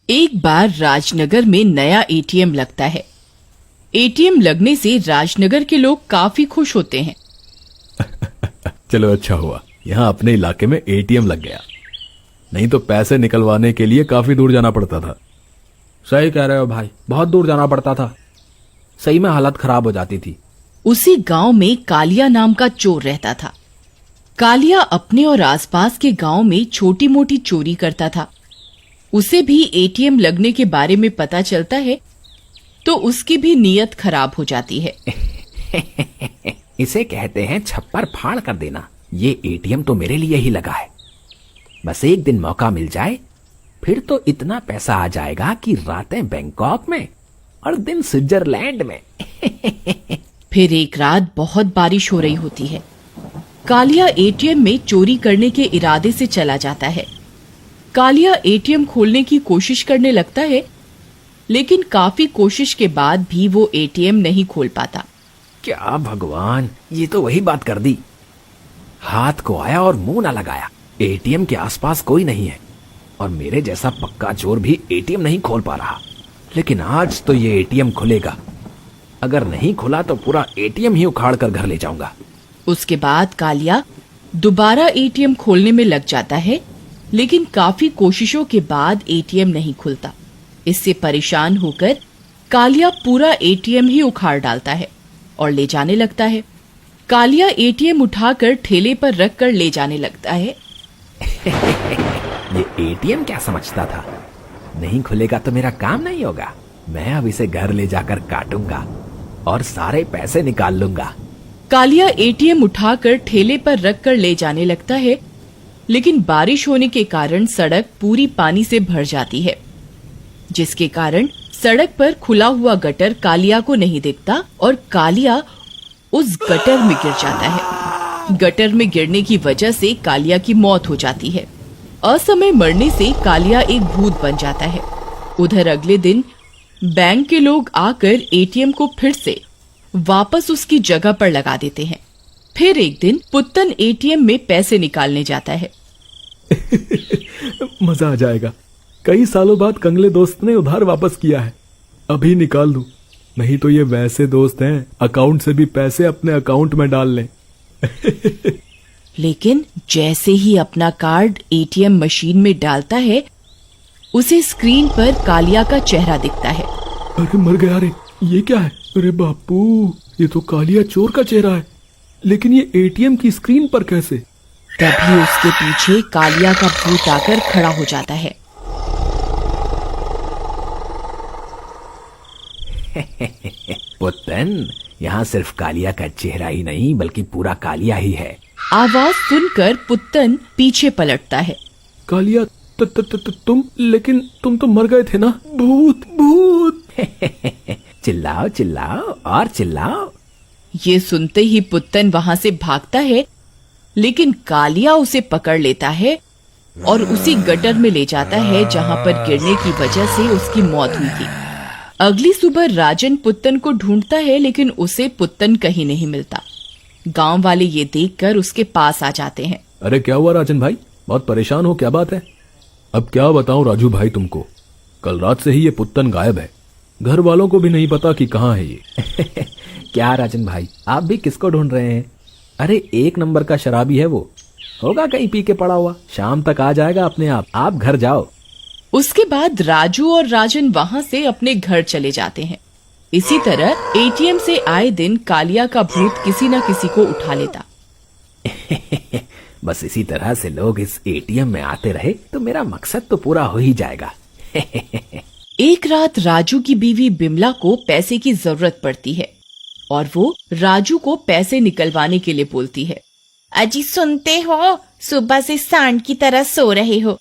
एक बार राजनगर में नया एटीएम लगता है। एटीएम लगने से राजनगर के लोग काफी खुश होते हैं। चलो अच्छा हुआ यहाँ अपने इलाके में एटीएम लग गया, नहीं तो पैसे निकलवाने के लिए काफी दूर जाना पड़ता था। सही कह रहे हो भाई, बहुत दूर जाना पड़ता था। सही में हालत खराब हो जाती थी। उसी गांव में कालिया नाम का चोर रहता था। कालिया अपने और आसपास के गांव में छोटी मोटी चोरी करता था। उसे भी एटीएम लगने के बारे में पता चलता है तो उसकी भी नीयत खराब हो जाती है। इसे कहते हैं छप्पर फाड़ कर देना। ये एटीएम तो मेरे लिए ही लगा है। बस एक दिन मौका मिल जाए फिर तो इतना पैसा आ जाएगा कि रातें बैंकॉक में और दिन स्विट्जरलैंड में। फिर एक रात बहुत बारिश हो रही होती है। कालिया एटीएम में चोरी करने के इरादे से चला जाता है। कालिया एटीएम खोलने की कोशिश करने लगता है, लेकिन काफी कोशिश के बाद भी वो एटीएम नहीं खोल पाता। क्या भगवान, ये तो वही बात कर दी। हाथ को आया और मुंह ना लगाया। एटीएम के आसपास कोई नहीं है और मेरे जैसा पक्का चोर भी एटीएम नहीं खोल पा रहा। लेकिन आज तो ये एटीएम खुलेगा। अगर नहीं खुला तो पूरा एटीएम ही उखाड़ कर घर ले जाऊंगा। उसके बाद कालिया दोबारा एटीएम खोलने में लग जाता है, लेकिन काफी कोशिशों के बाद एटीएम नहीं खुलता। इससे परेशान होकर कालिया पूरा एटीएम ही उखाड़ डालता है और ले जाने लगता है। कालिया एटीएम उठाकर ठेले पर रख कर ले जाने लगता है। ये एटीएम क्या समझता था? नहीं खुलेगा तो मेरा काम नहीं होगा। मैं अब इसे घर ले जाकर काटूंगा और सारे पैसे निकाल लूंगा। कालिया एटीएम उठाकर ठेले पर रख कर ले जाने लगता है, लेकिन बारिश होने के कारण सड़क पूरी पानी से भर जाती है, जिसके कारण सड़क पर खुला हुआ गटर कालिया को नहीं दिखता और कालिया उस गटर में गिर जाता है। गटर में गिरने की वजह से कालिया की मौत हो जाती है। असमय मरने से कालिया एक भूत बन जाता है। उधर अगले दिन बैंक के लोग आकर एटीएम को फिर से वापस उसकी जगह पर लगा देते हैं। फिर एक दिन पुत्तन एटीएम में पैसे निकालने जाता है। मजा आ जाएगा। कई सालों बाद कंगले दोस्त ने उधार वापस किया है। अभी निकाल दूं, नहीं तो ये वैसे दोस्त हैं अकाउंट से भी पैसे अपने अकाउंट में डाल लें। लेकिन जैसे ही अपना कार्ड एटीएम मशीन में डालता है, उसे स्क्रीन पर कालिया का चेहरा दिखता है। अरे मर गया रे, ये क्या है? अरे बापू, ये तो कालिया चोर का चेहरा है, लेकिन ये एटीएम की स्क्रीन पर कैसे? तभी उसके पीछे कालिया का भूत आकर खड़ा हो जाता है। पुत्तन, यहाँ सिर्फ कालिया का चेहरा ही नहीं बल्कि पूरा कालिया ही है। आवाज सुनकर पुत्तन पीछे पलटता है। कालिया तुम, लेकिन तुम तो मर गए थे ना? भूत भूत। चिल्लाओ चिल्लाओ और चिल्लाओ। ये सुनते ही पुत्तन वहां से भागता है, लेकिन कालिया उसे पकड़ लेता है और उसी गटर में ले जाता है जहां पर गिरने की वजह से उसकी मौत हुई थी। अगली सुबह राजन पुत्तन को ढूंढता है, लेकिन उसे पुत्तन कहीं नहीं मिलता। गांव वाले ये देखकर उसके पास आ जाते हैं। अरे क्या हुआ राजन भाई, बहुत परेशान हो, क्या बात है? अब क्या बताऊं राजू भाई तुमको, कल रात से ही ये पुत्तन गायब है। घर वालों को भी नहीं पता कि कहाँ है ये। क्या राजन भाई, आप भी किसको ढूंढ रहे हैं? अरे एक नंबर का शराबी है वो, होगा कहीं पी के पड़ा हुआ। शाम तक आ जाएगा अपने आप घर जाओ। उसके बाद राजू और राजन वहां से अपने घर चले जाते हैं। इसी तरह एटीएम से आए दिन कालिया का भूत किसी न किसी को उठा लेता। बस इसी तरह से लोग इस एटीएम में आते रहे तो मेरा मकसद तो पूरा हो ही जाएगा। एक रात राजू की बीवी बिमला को पैसे की जरूरत पड़ती है और वो राजू को पैसे निकलवाने के लिए बोलती है। अजी सुनते हो, सुबह से सांड की तरह सो रहे हो।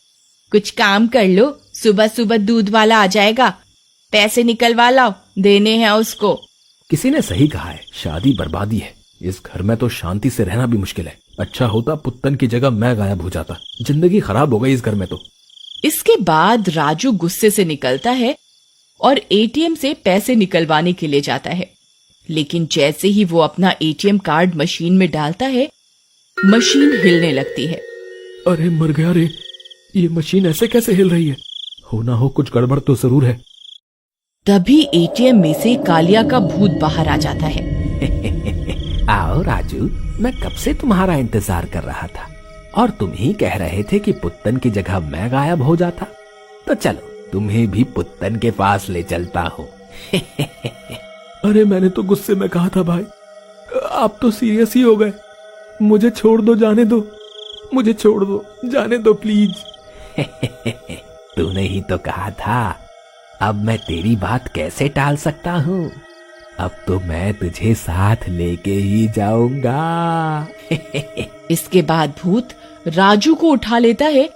कुछ काम कर लो, सुबह सुबह दूध वाला आ जाएगा। पैसे निकलवा लाओ, देने हैं उसको। किसी ने सही कहा है, शादी बर्बादी है। इस घर में तो शांति से रहना भी मुश्किल है। अच्छा होता पुत्तन की जगह मैं गायब हो जाता, जिंदगी खराब हो गई इस घर में तो। इसके बाद राजू गुस्से से निकलता है और एटीएम से पैसे निकलवाने के लिए जाता है, लेकिन जैसे ही वो अपना एटीएम कार्ड मशीन में डालता है, मशीन हिलने लगती है। अरे मर गया रे, ये मशीन ऐसे कैसे हिल रही है? हो ना हो कुछ गड़बड़ तो जरूर है। तभी एटीएम में से कालिया का भूत बाहर आ जाता है। आओ राजू, मैं कब से तुम्हारा इंतजार कर रहा था और तुम ही कह रहे थे कि पुत्तन की जगह मैं गायब हो जाता। तो चलो तुम्हें भी पुत्तन के पास ले चलता हूँ। अरे मैंने तो गुस्से में कहा था भाई, आप तो सीरियस ही हो गए। मुझे छोड़ दो, जाने दो, मुझे छोड़ दो, जाने दो प्लीज। तूने ही तो कहा था, अब मैं तेरी बात कैसे टाल सकता हूँ। अब तो मैं तुझे साथ लेके ही जाऊंगा। इसके बाद भूत राजू को उठा लेता है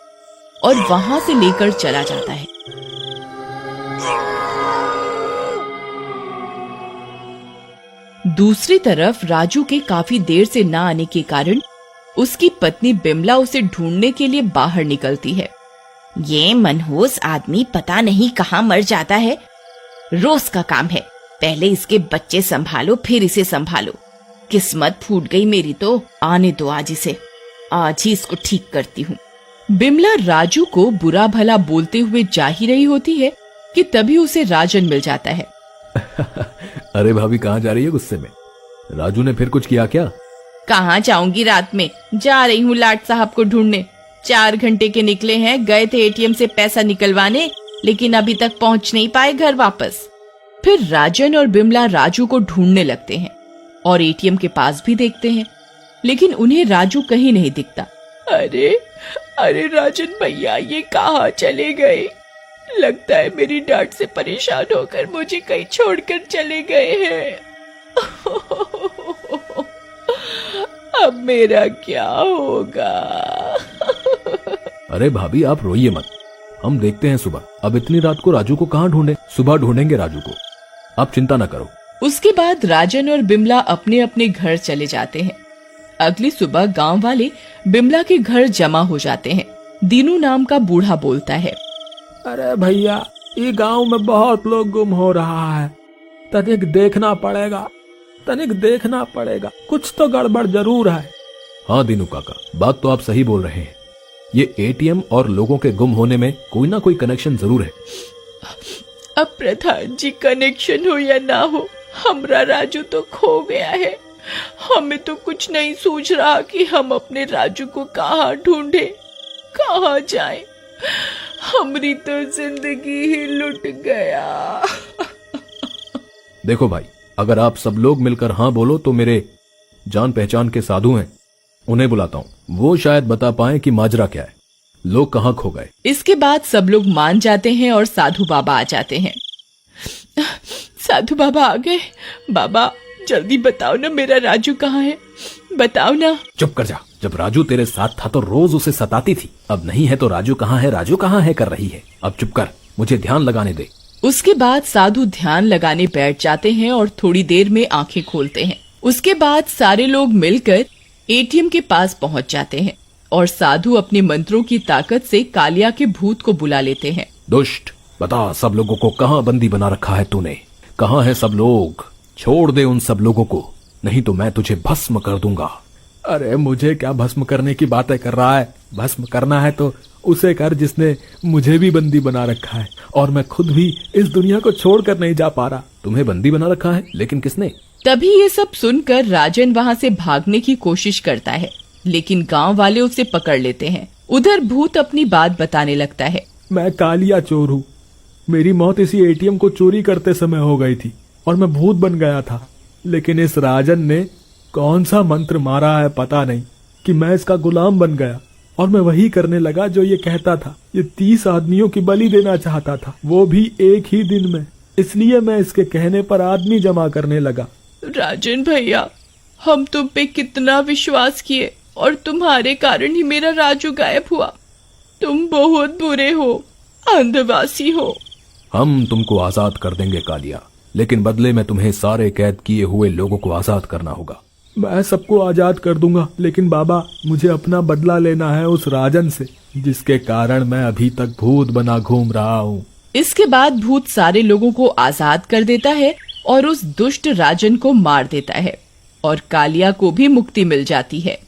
और वहां से लेकर चला जाता है। दूसरी तरफ राजू के काफी देर से ना आने के कारण उसकी पत्नी बिमला उसे ढूंढने के लिए बाहर निकलती है। ये मनहूस आदमी पता नहीं कहाँ मर जाता है। रोज का काम है, पहले इसके बच्चे संभालो फिर इसे संभालो। किस्मत फूट गई मेरी तो। आने दो आज इसे, आज ही इसको ठीक करती हूँ। बिमला राजू को बुरा भला बोलते हुए जा ही रही होती है कि तभी उसे राजन मिल जाता है। अरे भाभी कहाँ जा रही है गुस्से में? राजू ने फिर कुछ किया क्या? कहाँ जाऊंगी रात में, जा रही हूँ लाट साहब को ढूंढने। 4 घंटे के निकले हैं, गए थे एटीएम से पैसा निकलवाने, लेकिन अभी तक पहुँच नहीं पाए घर वापस। फिर राजन और बिमला राजू को ढूंढने लगते हैं और एटीएम के पास भी देखते हैं, लेकिन उन्हें राजू कहीं नहीं दिखता। अरे राजन भैया, ये कहाँ चले गए? लगता है मेरी डांट से परेशान होकर मुझे कहीं छोड़कर चले गए हैं। अब मेरा क्या होगा? अरे भाभी आप रोइए मत, हम देखते हैं सुबह। अब इतनी रात को राजू को कहाँ ढूंढे? सुबह ढूंढेंगे राजू को, आप चिंता न करो। उसके बाद राजन और बिमला अपने अपने घर चले जाते हैं। अगली सुबह गांव वाले बिमला के घर जमा हो जाते हैं। दीनू नाम का बूढ़ा बोलता है, अरे भैया, ये गांव में बहुत लोग गुम हो रहा है, तनिक देखना पड़ेगा, कुछ तो गड़बड़ जरूर है। हाँ दीनू काका, बात तो आप सही बोल रहे हैं। ये एटीएम और लोगों के गुम होने में कोई ना कोई कनेक्शन जरूर है। अब प्रधान जी, कनेक्शन हो या ना हो, हमारा राजू तो खो गया है। हमें तो कुछ नहीं सूझ रहा कि हम अपने राजू को कहाँ ढूंढे, कहाँ जाए। हमारी तो जिंदगी ही लुट गया। देखो भाई, अगर आप सब लोग मिलकर हाँ बोलो तो मेरे जान पहचान के साधु हैं, उन्हें बुलाता हूँ। वो शायद बता पाए कि माजरा क्या है, लोग कहाँ खो गए। इसके बाद सब लोग मान जाते हैं और साधु बाबा आ जाते हैं। साधु बाबा आ गए। बाबा जल्दी बताओ ना, मेरा राजू कहाँ है, बताओ ना। चुप कर जा, जब राजू तेरे साथ था तो रोज उसे सताती थी, अब नहीं है तो राजू कहाँ है कर रही है। अब चुप कर, मुझे ध्यान लगाने दे। उसके बाद साधु ध्यान लगाने बैठ जाते हैं और थोड़ी देर में आंखें खोलते हैं। उसके बाद सारे लोग मिलकर एटीएम के पास पहुंच जाते हैं और साधु अपने मंत्रों की ताकत से कालिया के भूत को बुला लेते हैं। दुष्ट, बता सब लोगों को कहाँ बंदी बना रखा है तूने? कहाँ है सब लोग? छोड़ दे उन सब लोगों को, नहीं तो मैं तुझे भस्म कर दूंगा। अरे मुझे क्या भस्म करने की बातें कर रहा है? भस्म करना है तो उसे कर जिसने मुझे भी बंदी बना रखा है, और मैं खुद भी इस दुनिया को छोड़कर नहीं जा पा रहा। तुम्हें बंदी बना रखा है, लेकिन किसने? तभी ये सब सुनकर राजन वहाँ से भागने की कोशिश करता है, लेकिन गांव वाले उसे पकड़ लेते हैं। उधर भूत अपनी बात बताने लगता है। मैं कालिया चोर हूँ, मेरी मौत इसी एटीएम को चोरी करते समय हो गई थी और मैं भूत बन गया था, लेकिन इस राजन ने कौन सा मंत्र मारा है पता नहीं कि मैं इसका गुलाम बन गया और मैं वही करने लगा जो ये कहता था। ये 30 आदमियों की बलि देना चाहता था, वो भी एक ही दिन में, इसलिए मैं इसके कहने पर आदमी जमा करने लगा। राजन भैया, हम तुम पे कितना विश्वास किए और तुम्हारे कारण ही मेरा राजू गायब हुआ। तुम बहुत बुरे हो, अंधवासी हो। हम तुमको आजाद कर देंगे कालिया, लेकिन बदले में तुम्हें सारे कैद किए हुए लोगों को आजाद करना होगा। मैं सबको आजाद कर दूंगा, लेकिन बाबा मुझे अपना बदला लेना है उस राजन से, जिसके कारण मैं अभी तक भूत बना घूम रहा हूँ। इसके बाद भूत सारे लोगों को आजाद कर देता है और उस दुष्ट राजन को मार देता है और कालिया को भी मुक्ति मिल जाती है।